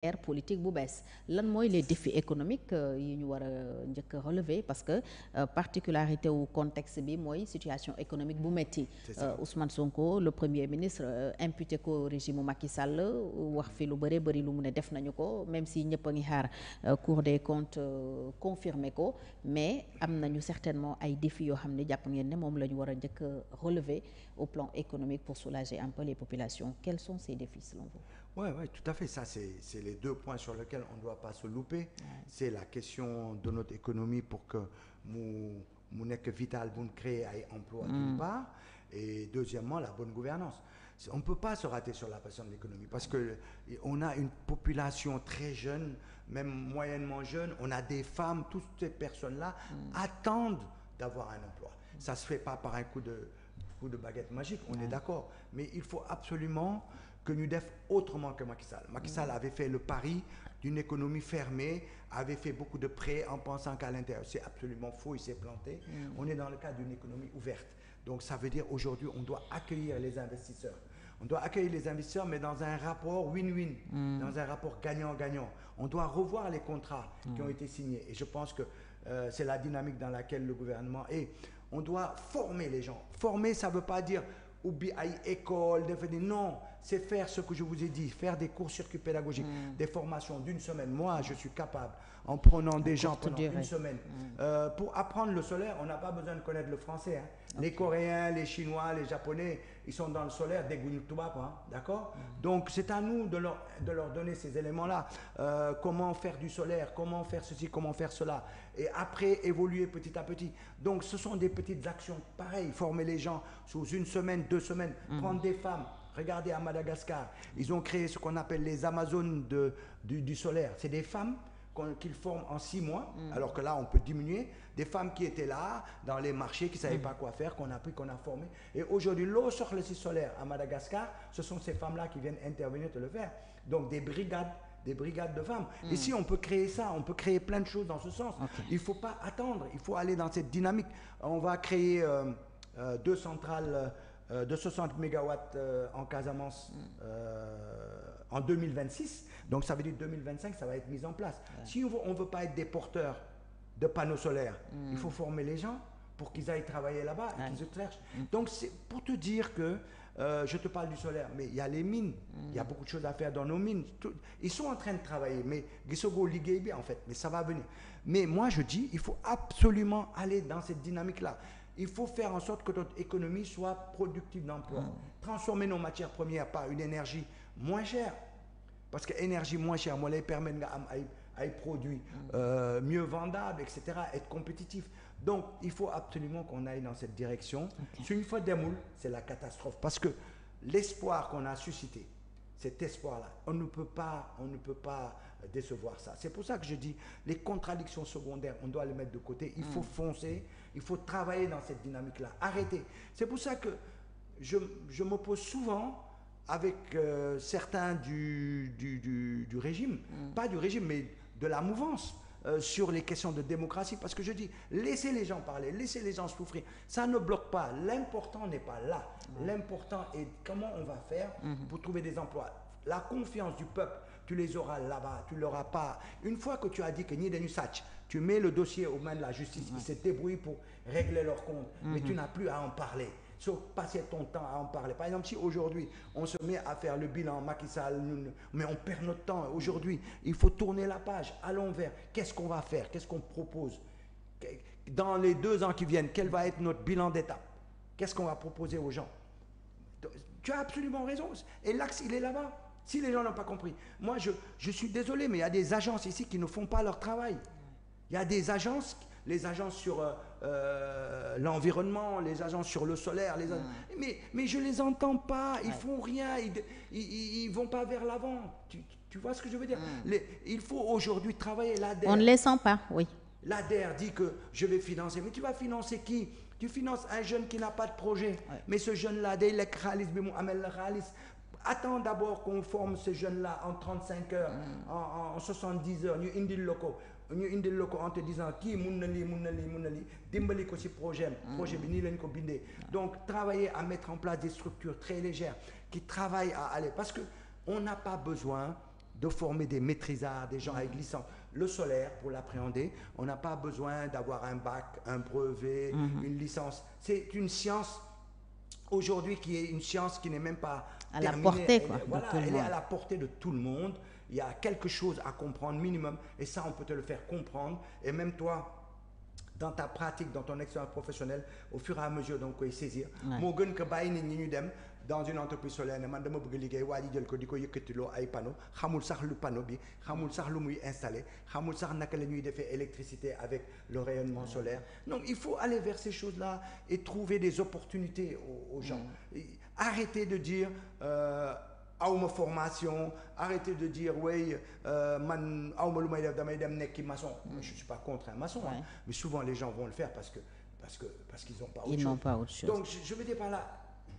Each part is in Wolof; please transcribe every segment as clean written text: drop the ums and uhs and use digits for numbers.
ère politique bu bees lan mooy les défis économiques yi ñu war a njëkk a relever parce que particularité wu contexte bi mooy situation économique bu metti Ousmane Sonko le premier ministre imputé ko régime Macky Sall wax fi lu bëree bëri lu mu ne def nañu ko même si ñëpp a ngi xaar Cour des comptes confirmer ko mais am nañu certainement ay défis yoo xam ne jàpp ngeen ne moom la ñu war a njëkk a relever au plan économique pour soulager un peu les populations. Quels sont ces défis selon vous? Oui, ouais, tout à fait. Ça, c'est les deux points sur lesquels on ne doit pas se louper. Ouais. C'est la question de notre économie pour que nous nekk vital bu ñu créer ay emploi d'une part, et deuxièmement, la bonne gouvernance. On ne peut pas se rater sur la question de l'économie parce qu'on a une population très jeune, même moyennement jeune. On a des femmes, toutes ces personnes-là attendent d'avoir un emploi. Ça ne se fait pas par un coup de baguette magique, on est d'accord. Mais il faut absolument que nous fassions autrement que Macky Sall. Macky Sall avait fait le pari d'une économie fermée, avait fait beaucoup de prêts en pensant qu'à l'intérieur. C'est absolument faux, il s'est planté. On est dans le cadre d'une économie ouverte. Donc ça veut dire aujourd'hui, on doit accueillir les investisseurs. On doit accueillir les investisseurs, mais dans un rapport win-win, dans un rapport gagnant-gagnant. On doit revoir les contrats qui ont été signés. Et je pense que c'est la dynamique dans laquelle le gouvernement est. On doit former les gens. Former, ça ne veut pas dire oublier école, non, c'est faire ce que je vous ai dit, faire des cours-circuits pédagogiques, des formations d'une semaine. Moi, je suis capable, en prenant des gens pendant une semaine, pour apprendre le solaire, on n'a pas besoin de connaître le français. Hein. Okay. Les Coréens, les Chinois, les Japonais, ils sont dans le solaire dès Gounoutouba, hein, d'accord? Donc, c'est à nous de leur donner ces éléments-là. Comment faire du solaire, comment faire ceci, comment faire cela. Et après, évoluer petit à petit. Donc, ce sont des petites actions pareilles. Former les gens sous une semaine, 2 semaines. Prendre des femmes. Regardez à Madagascar. Ils ont créé ce qu'on appelle les Amazones du solaire. C'est des femmes qu'ils forment en 6 mois, alors que là, on peut diminuer. Des femmes qui étaient là, dans les marchés, qui ne savaient pas quoi faire, qu'on a pris, qu'on a formé. Et aujourd'hui, l'eau sur le site solaire à Madagascar, ce sont ces femmes-là qui viennent intervenir te le faire. Donc, des brigades de femmes. Ici, on peut créer ça, on peut créer plein de choses dans ce sens. Okay. Il ne faut pas attendre, il faut aller dans cette dynamique. On va créer 2 centrales de 60 mégawatts en Casamance en 2026. Donc, ça veut dire 2025, ça va être mis en place. Ouais. Si on ne veut pas être des porteurs de panneaux solaires, il faut former les gens pour qu'ils aillent travailler là-bas et qu'ils se cherchent. Donc, c'est pour te dire que je te parle du solaire, mais il y a les mines. Il y a beaucoup de choses à faire dans nos mines. Ils sont en train de travailler, mais Gisogo ligue bien en fait, mais ça va venir. Mais moi, je dis, il faut absolument aller dans cette dynamique-là. Il faut faire en sorte que notre économie soit productive d'emploi. Transformer nos matières premières par une énergie moins chère. Parce que l'énergie moins chère, moi, elle permet à produits mieux vendables, etc., être compétitif. Donc, il faut absolument qu'on aille dans cette direction. Okay. Si une fois démoule, c'est la catastrophe. Parce que l'espoir qu'on a suscité, cet espoir-là, on ne peut pas décevoir ça. C'est pour ça que je dis, les contradictions secondaires, on doit les mettre de côté. Il faut foncer, il faut travailler dans cette dynamique-là. Arrêtez. C'est pour ça que je m'oppose souvent avec certains du régime, pas du régime, mais de la mouvance, sur les questions de démocratie, parce que je dis, laissez les gens parler, laissez les gens souffrir, ça ne bloque pas, l'important n'est pas là, l'important est comment on va faire pour trouver des emplois. La confiance du peuple, tu les auras là-bas, tu l'auras pas. Une fois que tu as dit que ni Denis Satch, tu mets le dossier aux mains de la justice, ils se débrouillent pour régler leurs comptes, mais tu n'as plus à en parler. Sauf passer ton temps à en parler. Par exemple, si aujourd'hui, on se met à faire le bilan Macky Sall, mais on perd notre temps. Aujourd'hui, il faut tourner la page. Allons vers qu'est-ce qu'on va faire, qu'est-ce qu'on propose. Dans les 2 ans qui viennent, quel va être notre bilan d'étape? Qu'est-ce qu'on va proposer aux gens? Tu as absolument raison. Et l'axe, il est là-bas. Si les gens n'ont pas compris. Moi, je suis désolé, mais il y a des agences ici qui ne font pas leur travail. Il y a des agences... Les agences sur l'environnement, les agences sur le solaire, mais je ne les entends pas, ils ne font rien, ils ne vont pas vers l'avant. Tu vois ce que je veux dire? Il faut aujourd'hui travailler l'ADER. On ne les sent pas, oui. L'ADER dit que je vais financer, mais tu vas financer qui? Tu finances un jeune qui n'a pas de projet, mais ce jeune-là, dès le khalis, attends d'abord qu'on forme ce jeune-là en 35 heures, en 70 heures, ñu indil la ko en te disant kii mun na lii dimbali ko ci projet bi nii lañ ko bindee. Donc travailler à mettre en place des structures très légères qui travaillent à aller, parce que on n'a pas besoin de former des maîtrisards, des gens avec licence. Le solaire, pour l'appréhender, on n'a pas besoin d'avoir un bac, un brevet, une licence. C'est une science aujourd'hui qui est une science qui n'est même pas à terminée. La portée, quoi, Voilà, de tout le elle monde. est à la portée de tout le monde. Il y a quelque chose à comprendre minimum, et ça, on peut te le faire comprendre. Et même toi, dans ta pratique, dans ton expérience professionnelle, au fur et à mesure donc koy saisir. moo gën que bàyyi nit ñi ñu dem dans une entreprise solaire ne man dama bëgg liggéey waa ji jël ko di ko yëkkatiloo ay panneau xamul sax lu panneau bi xamul sax lu muy installé xamul sax naka la ñuy defee électricité avec le rayonnement solaire. Donc il faut aller vers ces choses-là et trouver des opportunités aux gens. Arrêtez de dire awma formation, arrêtez de dire oui man awma lu may def damay dem nekki maçon. Je suis pas contre un maçon, hein, mais souvent les gens vont le faire parce qu'ils n'ont pas autre chose. Ils n'ont pas autre chose. Donc je veux dire par là,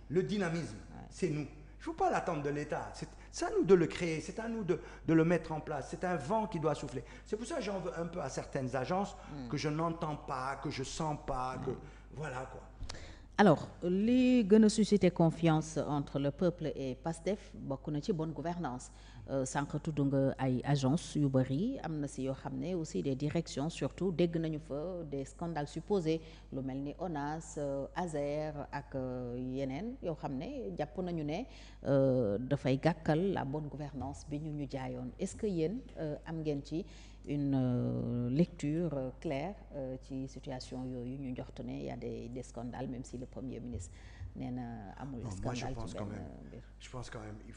le dynamisme, c'est nous. Il ne faut pas l'attendre de l'État. C'est à nous de le créer, c'est à nous de le mettre en place. C'est un vent qui doit souffler. C'est pour ça que j'en veux un peu à certaines agences que je n'entends pas, que je sens pas, que voilà quoi. Alors li gën a susciter confiance entre le peuple et PASTEF bokk na ci bonne gouvernance sànq tudd nga ay agences yu bëri am na si yoo xam ne aussi des directions surtout dégg nañu fa des scandales supposés lu mel ni ONAS ASER ak yeneen yoo xam ne jàpp nañu ne dafay gàkkal la bonne gouvernance bi ñu jaayoon. Est-ce que yéen am ngeen ci une lecture claire ci situation yooyu ñu joxte ne y a des scandales, même si le Premier ministre nee na amul scandale ci benn mbir. Je pense quand même il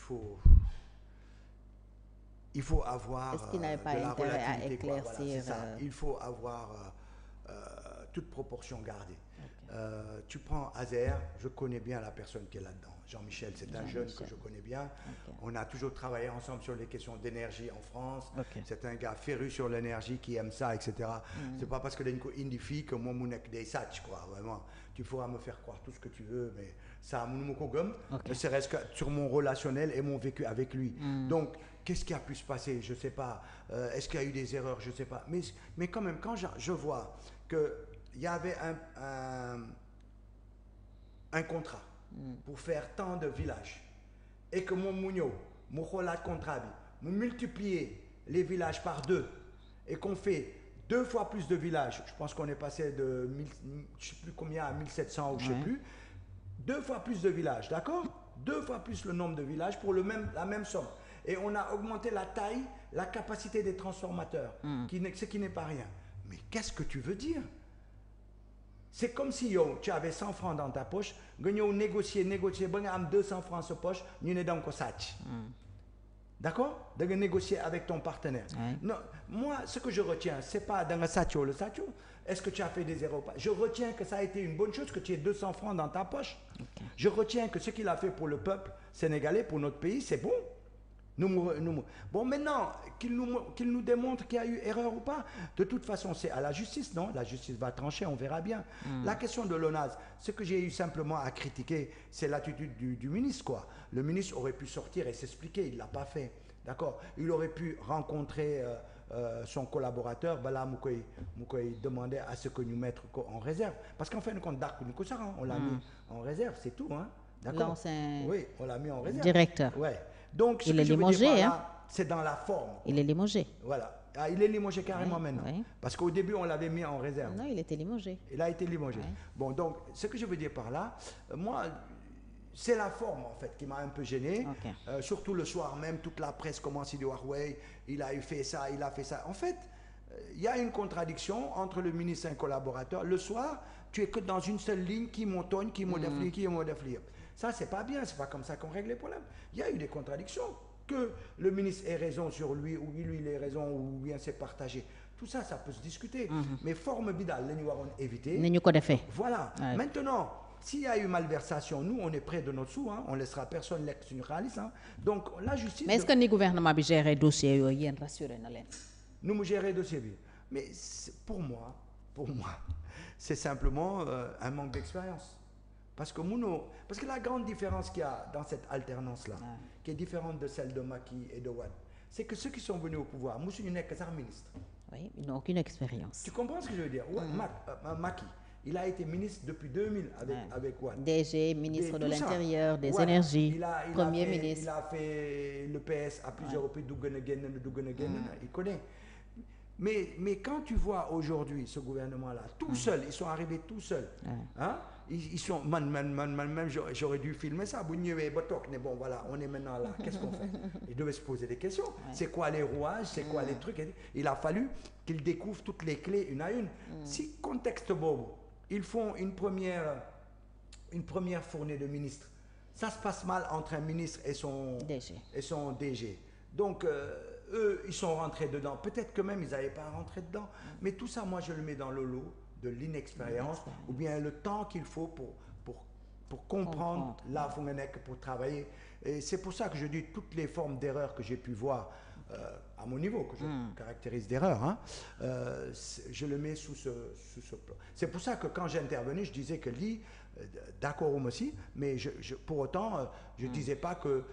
faut avoir Est-ce qu'il n'avait pas de la intérêt à relativité, éclaircir quoi. Voilà, c'est ça. Il faut avoir toute proportion gardée. Okay. Tu prends ASER, je connais bien la personne qui est là-dedans. Jean-Michel, c'est un jeune que je connais bien. Okay. On a toujours travaillé ensemble sur les questions d'énergie en France. Okay. C'est un gars féru sur l'énergie qui aime ça, etc. C'est pas parce que dañ ko indi fii que moom mu nekk day sàcc, quoi. Vraiment, tu pourras me faire croire tout ce que tu veux, mais ça mënu ma ko gëm. Ne serait-ce que sur mon relationnel et mon vécu avec lui. Donc, qu'est-ce qui a pu se passer? Je sais pas. Est-ce qu'il y a eu des erreurs? Je sais pas. Mais quand même, quand je vois que il y avait un contrat pour faire tant de villages et que moom mu ñëw mu xoolaat contrat bi mu multiplier les villages par 2 et qu'on fait 2 fois plus de villages, je pense qu'on est passé de 1000, je sais plus combien à 1700 ou je sais plus, 2 fois plus de villages, d'accord? 2 fois plus le nombre de villages pour la même somme. Et on a augmenté la taille, la capacité des transformateurs, ce qui n'est pas rien. Mais qu'est-ce que tu veux dire? C'est comme si tu avais 100 francs dans ta poche, nga ñëw négocier ba nga am 200 francs sa poche, ñu ne danga ko sàcc. D'accord? Da nga négocier avec ton partenaire. Non, moi ce que je retiens, c'est pas da nga sàcc wala sàcc. Est-ce que tu as fait des erreurs ou pas? Je retiens que ça a été une bonne chose que tu aies 200 francs dans ta poche. Okay. Je retiens que ce qu'il a fait pour le peuple sénégalais, pour notre pays, c'est bon. Bon, maintenant, qu'il nous démontre qu'il y a eu erreur ou pas. De toute façon, c'est à la justice, non? La justice va trancher, on verra bien. La question de l'ONAS, ce que j'ai eu simplement à critiquer, c'est l'attitude du ministre, quoi. Le ministre aurait pu sortir et s'expliquer, il l'a pas fait. D'accord? Il aurait pu rencontrer son collaborateur, Bala Moukoy demandait à ce que nous mettions en réserve. Parce qu'en fin de compte, on l'a mis en réserve, c'est tout, hein? D'accord? L'ancien oui, on l'a mis en réserve. Directeur. Ouais. Donc, il est limogé, hein? C'est dans la forme. Il est limogé. Voilà. Ah, il est limogé carrément maintenant. Oui. Parce qu'au début, on l'avait mis en réserve. Non, il était limogé. Il a été limogé. Oui. Bon, donc, ce que je veux dire par là, moi, c'est la forme, en fait, qui m'a un peu gêné. Okay. Surtout le soir même, toute la presse commence à dire Huawei, il a fait ça, il a fait ça. En fait, il y a une contradiction entre le ministre et un collaborateur. Le soir, tu es que dans une seule ligne qui montonne, qui modifie, qui modifie. Ça, c'est pas bien, c'est pas comme ça qu'on règle les problèmes. Il y a eu des contradictions. Que le ministre ait raison sur lui, ou lui il ait raison, ou bien c'est partagé. Tout ça, ça peut se discuter. Mais forme bidale, nous devons éviter. Voilà. Ouais. Maintenant, s'il y a eu malversation, nous, on est près de notre sous, hein. On ne laissera personne l'ex-généraliste. Hein. Donc, la justice... Mais est-ce que le gouvernement a géré le dossier? Nous, nous gérons le dossier. Mais pour moi, c'est simplement un manque d'expérience. Parce que la grande différence qu'il y a dans cette alternance-là, qui est différente de celle de Macky et de Wade, c'est que ceux qui sont venus au pouvoir, nous sommes ministre. Oui, ils n'ont aucune expérience. Tu comprends ce que je veux dire? Macky, il a été ministre depuis 2000 avec Wade. DG, ministre de l'Intérieur, des énergies, premier ministre. Il a fait le PS à plusieurs reprises, il connaît. Mais quand tu vois aujourd'hui ce gouvernement-là, tout seul, ils sont arrivés tout seuls. Hein? Ils sont, même j'aurais dû filmer ça. Bon, voilà, on est maintenant là. Qu'est-ce qu'on fait? Ils devaient se poser des questions. C'est quoi les rouages? C'est quoi les trucs? Il a fallu qu'ils découvrent toutes les clés une à une. Si contexte bobo, ils font une première fournée de ministres, ça se passe mal entre un ministre et son DG. Donc, eux, ils sont rentrés dedans. Peut-être que même ils n'avaient pas rentré dedans. Mais tout ça, moi, je le mets dans le lot de l'inexpérience ou bien le temps qu'il faut pour comprendre là où on est, pour travailler. Et c'est pour ça que je dis toutes les formes d'erreurs que j'ai pu voir à mon niveau, que je caractérise d'erreur, hein, je le mets sous ce plan. C'est pour ça que quand j'intervenais, je disais que d'accord aussi, mais pour autant, je ne disais pas que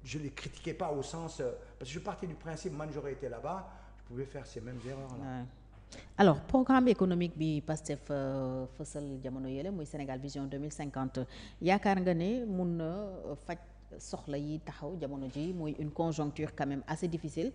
je ne les critiquais pas au sens... parce que je partais du principe, moi j'aurais été là-bas, je pouvais faire ces mêmes erreurs-là. Alors programme économique bi Pastef fësal jamono yële muy Sénégal Vision 2050 yaakaar nga ne mun na faj soxla yi taxaw jamono ji muy une conjoncture quand même assez difficile